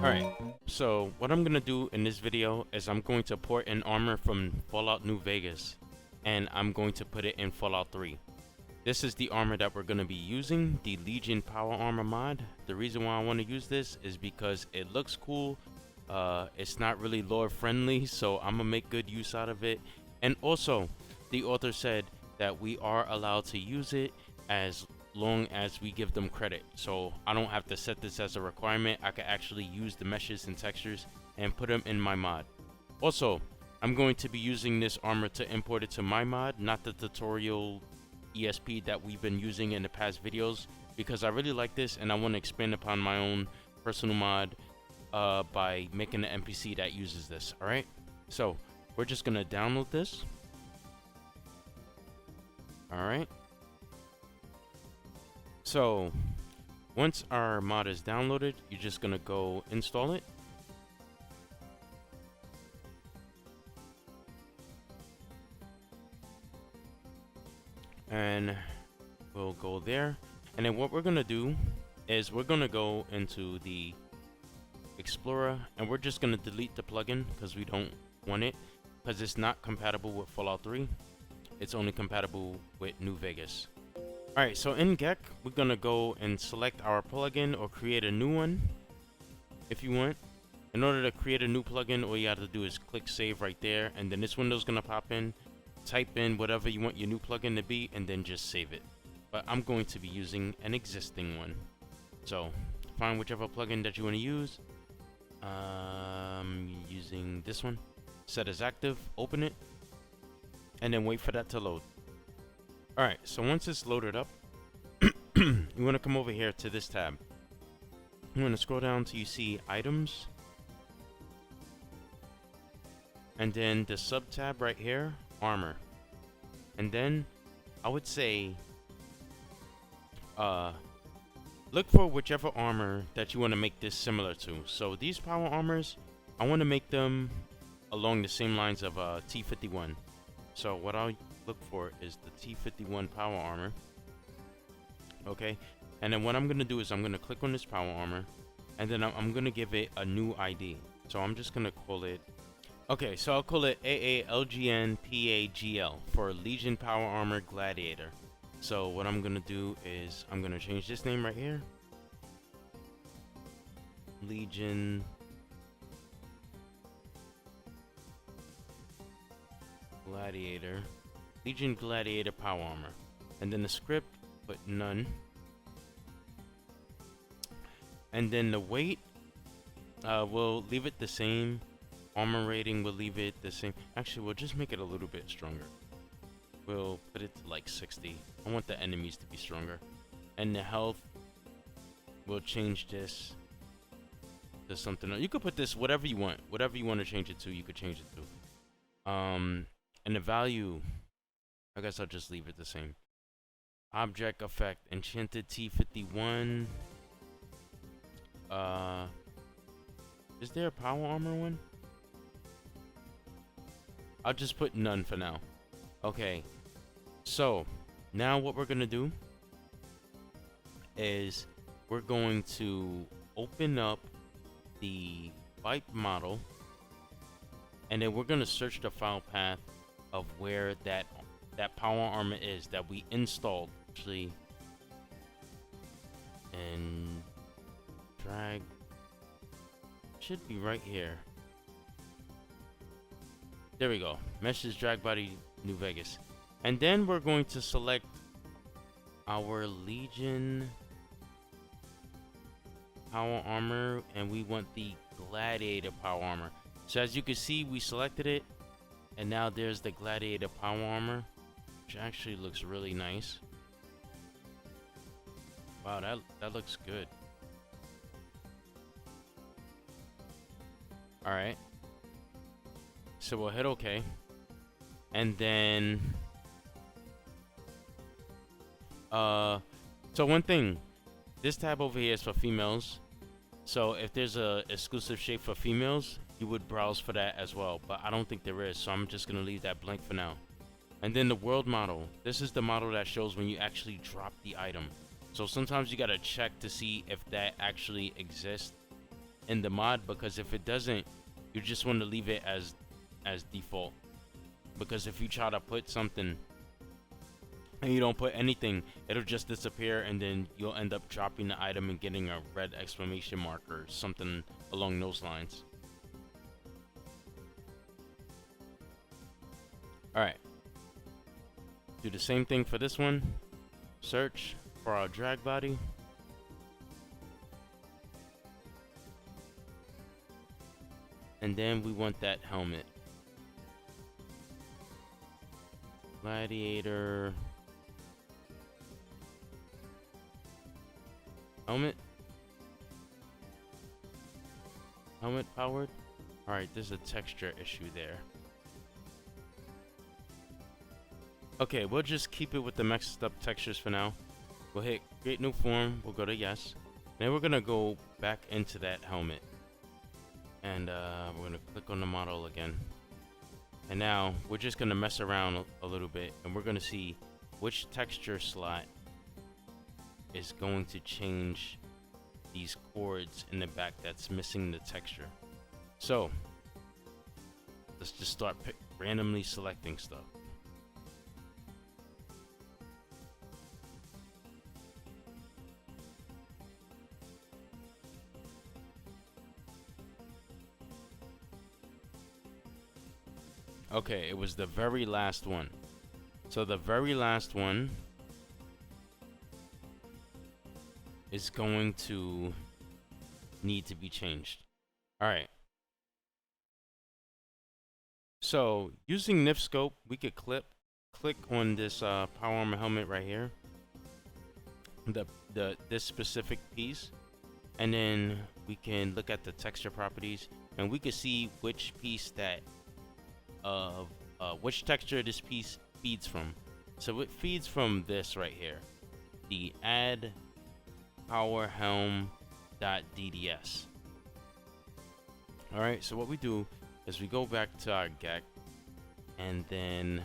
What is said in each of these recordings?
Alright, so what I'm gonna do in this video is I'm going to port an armor from Fallout New Vegas and I'm going to put it in Fallout 3. This is the armor that we're gonna be using, the Legion Power Armor mod. The reason why I want to use this is because it looks cool. It's not really lore friendly, so I'm gonna make good use out of it. And also, the author said that we are allowed to use it as long as we give them credit, so I don't have to set this as a requirement. I can actually use the meshes and textures and put them in my mod. Also, I'm going to be using this armor to import it to my mod, not the tutorial ESP that we've been using in the past videos, because I really like this and I want to expand upon my own personal mod by making an NPC that uses this. Alright, so we're just gonna download this. Alright, so once our mod is downloaded, you're just gonna go install it. And we'll go there. And then what we're gonna do is we're gonna go into the Explorer and we're just gonna delete the plugin because we don't want it, because it's not compatible with Fallout 3. It's only compatible with New Vegas. Alright, so in Geck, we're gonna go and select our plugin or create a new one if you want. In order to create a new plugin, all you have to do is click save right there, and then this window's gonna pop in. Type in whatever you want your new plugin to be, and then just save it. But I'm going to be using an existing one. So, find whichever plugin that you want to use. Using this one. Set as active, open it, and then wait for that to load. Alright, so once it's loaded up, you want to come over here to this tab. You want to scroll down till you see items. And then the sub tab right here, armor. And then I would say look for whichever armor that you want to make this similar to. So these power armors, I want to make them along the same lines of T51. So what I'll look for is the T51 power armor. Okay, and then what I'm gonna do is I'm gonna click on this power armor, and then I'm gonna give it a new ID. So I'm just gonna call it, okay, so I'll call it AALGNPAGL for Legion Power Armor Gladiator. So what I'm gonna do is I'm gonna change this name right here, Legion Gladiator. Legion Gladiator Power Armor. And then the script, put none. And then the weight, we'll leave it the same. Armor rating, we'll leave it the same. Actually, we'll just make it a little bit stronger. We'll put it to like 60. I want the enemies to be stronger. And the health, we'll change this to something else. You could put this whatever you want. Whatever you want to change it to, you could change it to. And the value, I guess I'll just leave it the same. Object effect, enchanted T51. Is there a power armor one? I'll just put none for now. Okay, so now what we're gonna do is we're going to open up the wipe model, and then we're gonna search the file path of where that power armor is that we installed actually, and drag, should be right here. There we go, meshes drag body New Vegas. And then we're going to select our Legion power armor, and we want the Gladiator power armor. So as you can see, we selected it, and now there's the Gladiator power armor, which actually looks really nice. Wow, that looks good. Alright, so we'll hit OK, and then so one thing, this tab over here is for females, so if there's a exclusive shape for females, you would browse for that as well, but I don't think there is, so I'm just gonna leave that blank for now. And then the world model, this is the model that shows when you actually drop the item. So sometimes you gotta check to see if that actually exists. in the mod, because if it doesn't, you just want to leave it as default. Because if you try to put something and you don't put anything, it'll just disappear, and then you'll end up dropping the item and getting a red exclamation mark or something along those lines. Alright. Do the same thing for this one. Search for our drag body. And then we want that helmet. Gladiator. Helmet? Helmet powered? Alright, there's a texture issue there. Okay, we'll just keep it with the mixed up textures for now. We'll hit create new form, we'll go to yes. Then we're gonna go back into that helmet. And we're gonna click on the model again. And now we're just gonna mess around a little bit, and we're gonna see which texture slot is going to change these chords in the back that's missing the texture. So let's just start randomly selecting stuff. Okay, it was the very last one. So the very last one is going to need to be changed. Alright. So using NIF scope, we could click on this power armor helmet right here. This specific piece. And then we can look at the texture properties, and we can see which piece that which texture this piece feeds from. So it feeds from this right here, the add power helm.dds. Alright, so what we do is we go back to our Geck, and then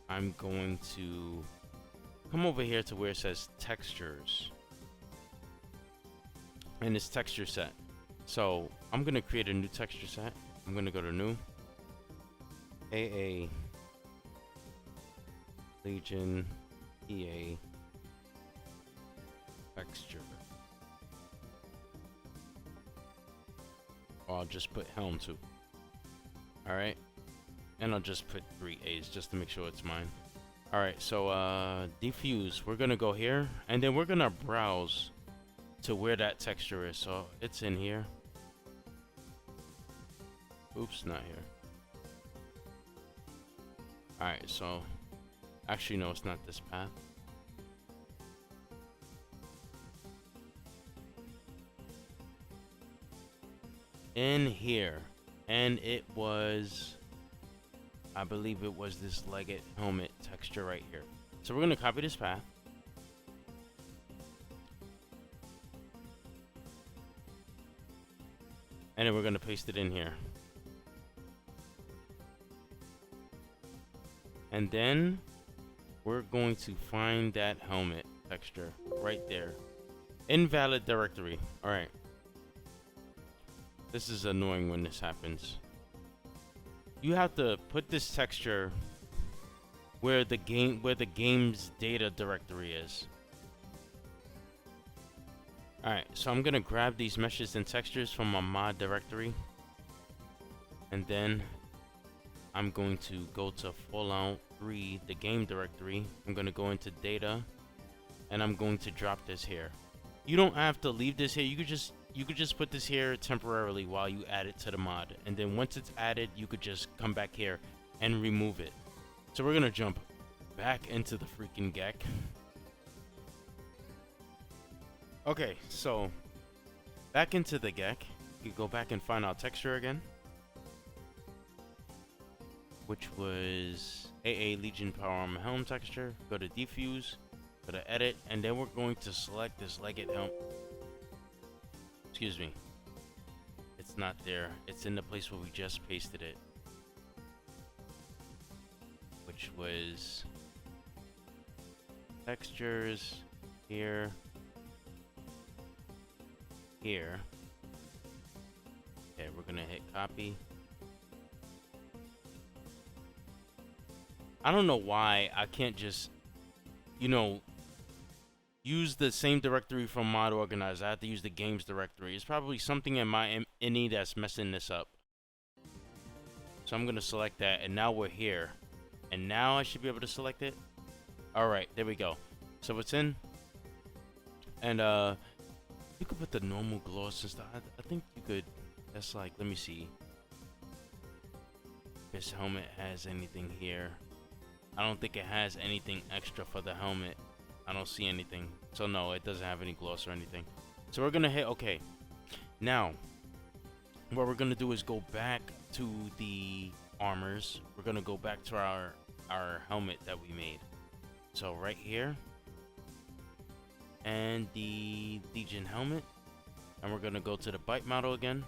I'm going to come over here to where it says textures, and it's texture set. So I'm gonna create a new texture set. I'm gonna go to new, AA Legion EA texture. Or I'll just put helm too. Alright. And I'll just put 3 A's just to make sure it's mine. Alright, so diffuse. We're gonna go here, and then we're gonna browse to where that texture is. So it's in here. Oops, not here. Alright, so actually no, it's not this path. In here, and it was, I believe it was this legged helmet texture right here. So we're gonna copy this path, and then we're gonna paste it in here. And then we're going to find that helmet texture right there. Invalid directory. Alright. This is annoying when this happens. You have to put this texture where the game's data directory is. Alright, so I'm gonna grab these meshes and textures from my mod directory, and then I'm going to go to Fallout 3, the game directory. I'm going to go into data, and I'm going to drop this here. You don't have to leave this here. You could just put this here temporarily while you add it to the mod, and then once it's added, you could just come back here and remove it. So we're going to jump back into the freaking Geck. Okay, so back into the Geck. You go back and find our texture again, which was AA Legion Power Armor Helm texture. Go to diffuse, go to edit, and then we're going to select this legged helm. Excuse me. It's not there. It's in the place where we just pasted it, which was textures here, here, gonna hit copy. I don't know why I can't just, you know, use the same directory from Mod Organizer. I have to use the games directory. It's probably something in my INI that's messing this up. So I'm gonna select that, and now we're here. And now I should be able to select it. Alright, there we go. So it's in. And you could put the normal gloss and stuff. I think you could. That's like, let me see. If this helmet has anything here. I don't think it has anything extra for the helmet. I don't see anything. So no, it doesn't have any gloss or anything. So we're gonna hit OK. Now, what we're gonna do is go back to the armors. We're gonna go back to our helmet that we made. So right here. And the Legion helmet. And we're gonna go to the bite model again.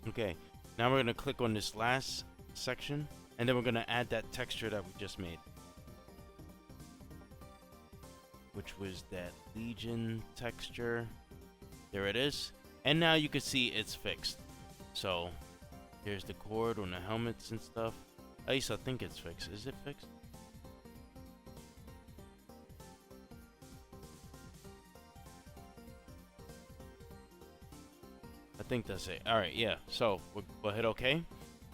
Okay. Now we're gonna click on this last section. And then we're gonna add that texture that we just made, which was that Legion texture. There it is. And now you can see it's fixed. So here's the cord on the helmets and stuff. At least I think it's fixed. Is it fixed? I think that's it. All right, yeah. So we'll hit OK, and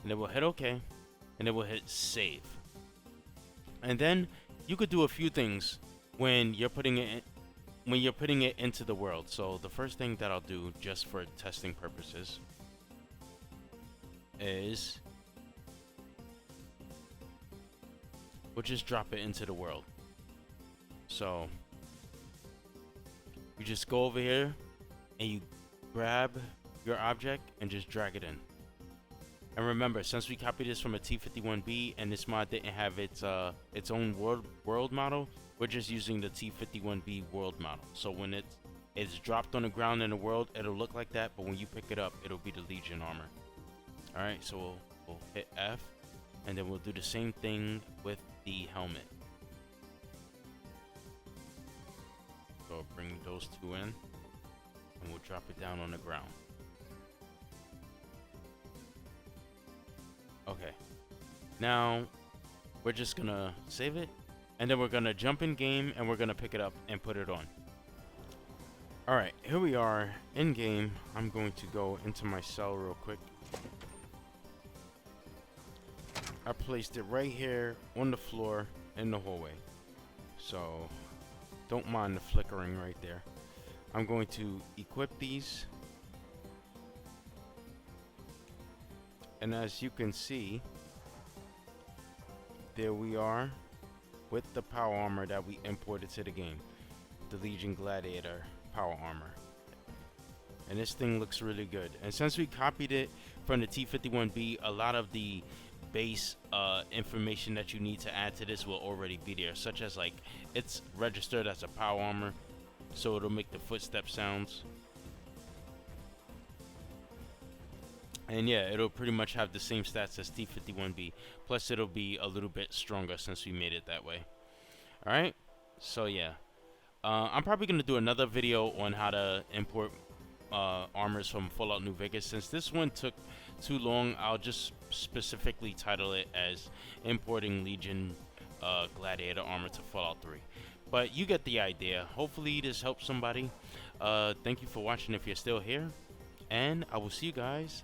then we'll hit OK, and then we'll hit save. And then you could do a few things when you're putting it into the world. So the first thing that I'll do, just for testing purposes, is we'll just drop it into the world. So you just go over here and you grab your object and just drag it in. And remember, since we copied this from a T51B and this mod didn't have its own world model, we're just using the T51B world model. So when it's dropped on the ground in the world, it'll look like that, but when you pick it up, it'll be the Legion armor. Alright, so we'll hit F, and then we'll do the same thing with the helmet. So bring those two in, and we'll drop it down on the ground. Okay, now we're just gonna save it, and then we're gonna jump in game and we're gonna pick it up and put it on. Alright, here we are in game. I'm going to go into my cell real quick. I placed it right here on the floor in the hallway, so don't mind the flickering right there. I'm going to equip these. And as you can see, there we are with the power armor that we imported to the game. The Legion Gladiator power armor. And this thing looks really good. And since we copied it from the T51B, a lot of the base information that you need to add to this will already be there. Such as, like, it's registered as a power armor, so it'll make the footstep sounds. And yeah, it'll pretty much have the same stats as T51B. Plus, it'll be a little bit stronger since we made it that way. Alright, so yeah. I'm probably going to do another video on how to import armors from Fallout New Vegas. Since this one took too long, I'll just specifically title it as Importing Legion Gladiator Armor to Fallout 3. But you get the idea. Hopefully this helps somebody. Thank you for watching if you're still here. And I will see you guys